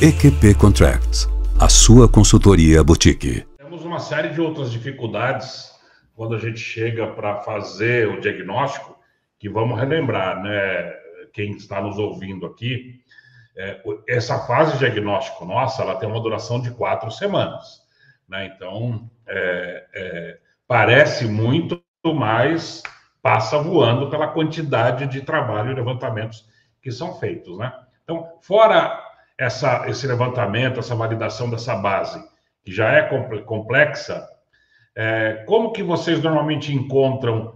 EQP Contracts, a sua consultoria boutique. Temos uma série de outras dificuldades quando a gente chega para fazer o diagnóstico, que vamos relembrar, né? Quem está nos ouvindo aqui, essa fase de diagnóstico nossa, ela tem uma duração de 4 semanas, né? Então, parece muito, mas passa voando pela quantidade de trabalho e levantamentos que são feitos, né? Então, fora esse levantamento, essa validação dessa base, que já é complexa, como que vocês normalmente encontram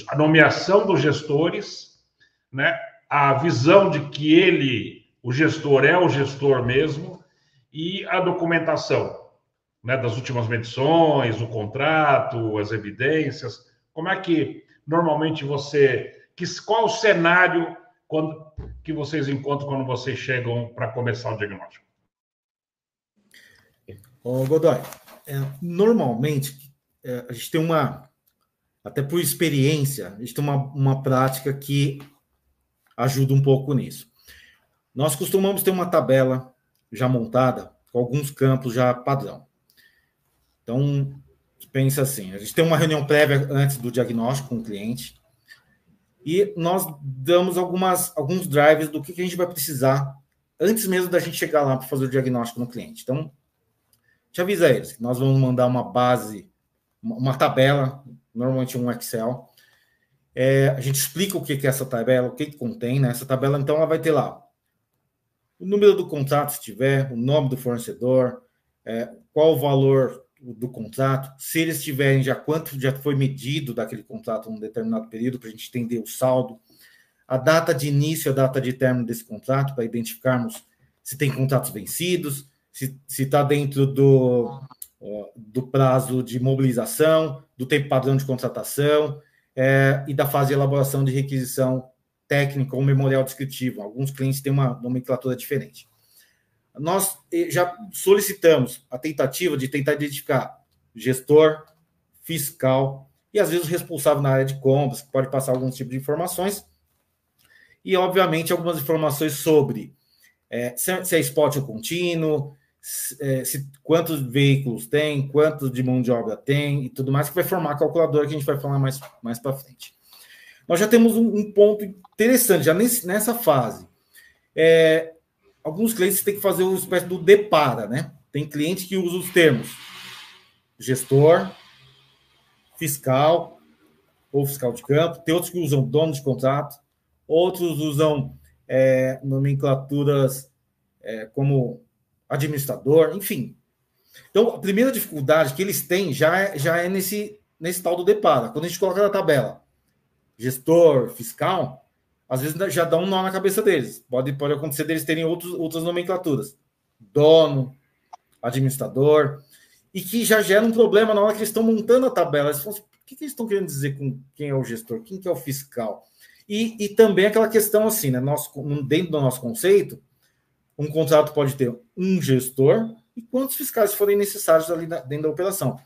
a nomeação dos gestores, né? A visão de que o gestor é o gestor mesmo, e a documentação, né, das últimas medições, o contrato, as evidências? Como é que normalmente qual o cenário que vocês encontram quando vocês chegam para começar o diagnóstico? Ô, Godoy, normalmente a gente tem até por experiência, a gente tem uma prática que ajuda um pouco nisso. Nós costumamos ter uma tabela já montada, com alguns campos já padrão. Então, pensa assim, a gente tem uma reunião prévia antes do diagnóstico com o cliente, e nós damos alguns drives do que a gente vai precisar antes mesmo da gente chegar lá para fazer o diagnóstico no cliente. Então, te avisa eles que nós vamos mandar uma base, uma tabela, normalmente um Excel. A gente explica o que é essa tabela, o que contém, né? Essa tabela, então, ela vai ter lá o número do contrato, se tiver, o nome do fornecedor, qual o valor do contrato, se eles tiverem quanto já foi medido daquele contrato num determinado período, para a gente entender o saldo, a data de início, a data de término desse contrato, para identificarmos se tem contratos vencidos, se está dentro do prazo de mobilização, do tempo padrão de contratação, e da fase de elaboração de requisição técnica ou memorial descritivo. Alguns clientes têm uma nomenclatura diferente. Nós já solicitamos a tentativa de tentar identificar gestor, fiscal e, às vezes, o responsável na área de compras, que pode passar alguns tipos de informações. E, obviamente, algumas informações sobre se é spot ou contínuo, quantos veículos tem, quanto de mão de obra tem e tudo mais, que vai formar a calculadora que a gente vai falar mais para frente. Nós já temos um ponto interessante, já nessa fase. Alguns clientes têm que fazer uma espécie do depara, né? Tem cliente que usa os termos gestor, fiscal ou fiscal de campo, tem outros que usam dono de contrato, outros usam nomenclaturas como administrador, enfim. Então, a primeira dificuldade que eles têm já é nesse tal do depara. Quando a gente coloca na tabela gestor, fiscal, às vezes já dá um nó na cabeça deles. Pode acontecer deles terem outras nomenclaturas. Dono, administrador, e que já gera um problema na hora que eles estão montando a tabela. Eles falam assim, o que eles estão querendo dizer com quem é o gestor, quem que é o fiscal? E também aquela questão assim, né? Dentro do nosso conceito, um contrato pode ter um gestor e quantos fiscais forem necessários ali dentro da operação.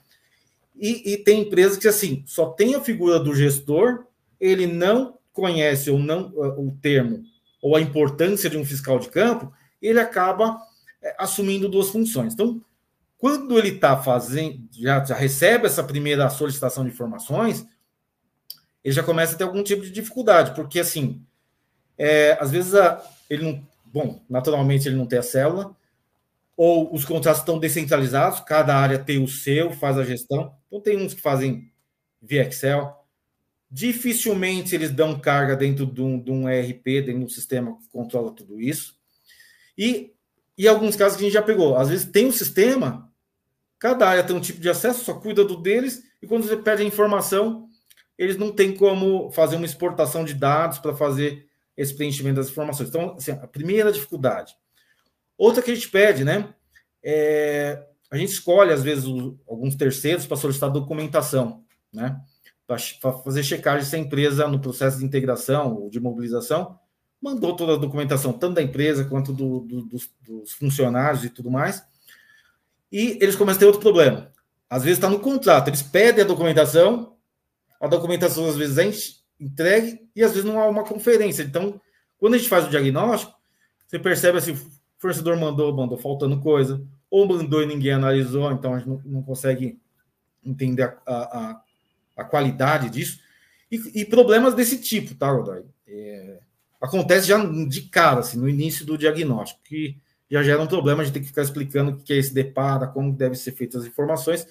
E tem empresas que, assim, só tem a figura do gestor, ele não conhece ou não o termo ou a importância de um fiscal de campo, ele acaba assumindo duas funções. Então, quando ele está fazendo, já recebe essa primeira solicitação de informações, ele já começa a ter algum tipo de dificuldade, porque, assim, às vezes ele não... Bom, naturalmente ele não tem a célula, ou os contratos estão descentralizados, cada área tem o seu, faz a gestão. Então, tem uns que fazem via Excel. Dificilmente eles dão carga dentro de um ERP, dentro de um sistema que controla tudo isso. E alguns casos que a gente já pegou. Às vezes tem um sistema, cada área tem um tipo de acesso, só cuida do deles, e quando você pede a informação, eles não têm como fazer uma exportação de dados para fazer esse preenchimento das informações. Então, assim, a primeira dificuldade. Outra que a gente pede, né? A gente escolhe, às vezes, alguns terceiros para solicitar documentação, né? Para fazer checagem se a empresa, no processo de integração ou de mobilização, mandou toda a documentação, tanto da empresa quanto dos funcionários e tudo mais. E eles começam a ter outro problema. Às vezes está no contrato, eles pedem a documentação, a documentação às vezes é entregue e às vezes não há uma conferência. Então, quando a gente faz o diagnóstico, você percebe assim, o fornecedor mandou faltando coisa, ou mandou e ninguém analisou, então a gente não consegue entender a qualidade disso. E problemas desse tipo, tá, Godoy? Acontece já de cara, assim, no início do diagnóstico, que já gera um problema, a gente tem que ficar explicando o que é esse DEPARA, como devem ser feitas as informações,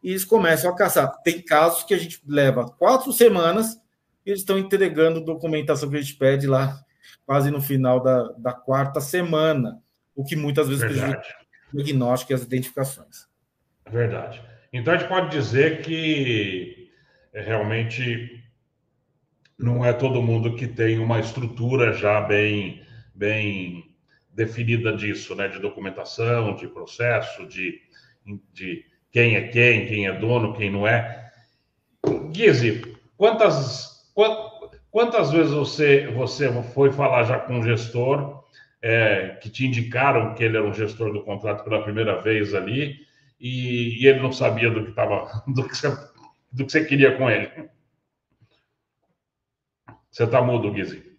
e eles começam a caçar. Tem casos que a gente leva 4 semanas e eles estão entregando documentação que a gente pede lá quase no final da 4ª semana, o que muitas vezes prejudica o diagnóstico e as identificações. Verdade. Então, a gente pode dizer que realmente não é todo mundo que tem uma estrutura já bem definida disso, né? De documentação, de processo, de quem é dono, quem não é. Guise, quantas vezes você foi falar já com um gestor que te indicaram que ele era um gestor do contrato pela primeira vez ali e ele não sabia do que você queria com ele? Você está mudo, Guise.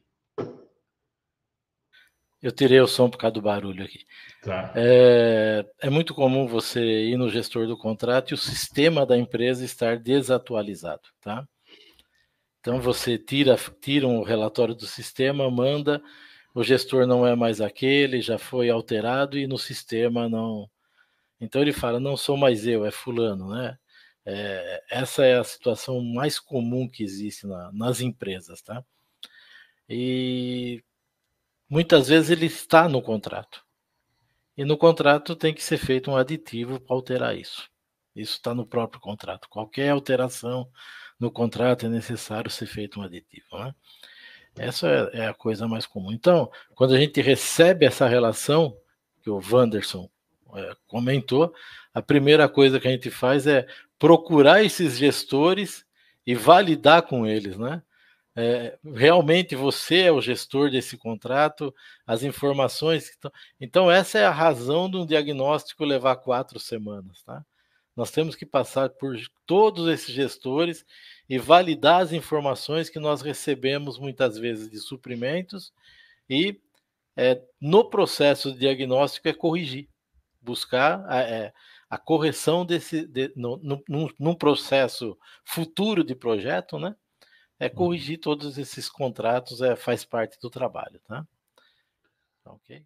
Eu tirei o som por causa do barulho aqui. Tá. É muito comum você ir no gestor do contrato e o sistema da empresa estar desatualizado, tá? Então você tira um relatório do sistema, manda, o gestor não é mais aquele, já foi alterado e no sistema não. Então ele fala, não sou mais eu, é fulano, né? Essa é a situação mais comum que existe nas empresas, tá? E muitas vezes ele está no contrato. E no contrato tem que ser feito um aditivo para alterar isso. Isso está no próprio contrato. Qualquer alteração no contrato é necessário ser feito um aditivo, né? Essa é a coisa mais comum. Então, quando a gente recebe essa relação, que o Wanderson comentou, a primeira coisa que a gente faz é procurar esses gestores e validar com eles, né? Realmente você é o gestor desse contrato, as informações que estão... Então essa é a razão de um diagnóstico levar 4 semanas, tá? Nós temos que passar por todos esses gestores e validar as informações que nós recebemos muitas vezes de suprimentos e no processo de diagnóstico corrigir, buscar a correção num processo futuro de projeto, né? Corrigir todos esses contratos faz parte do trabalho, tá? Ok?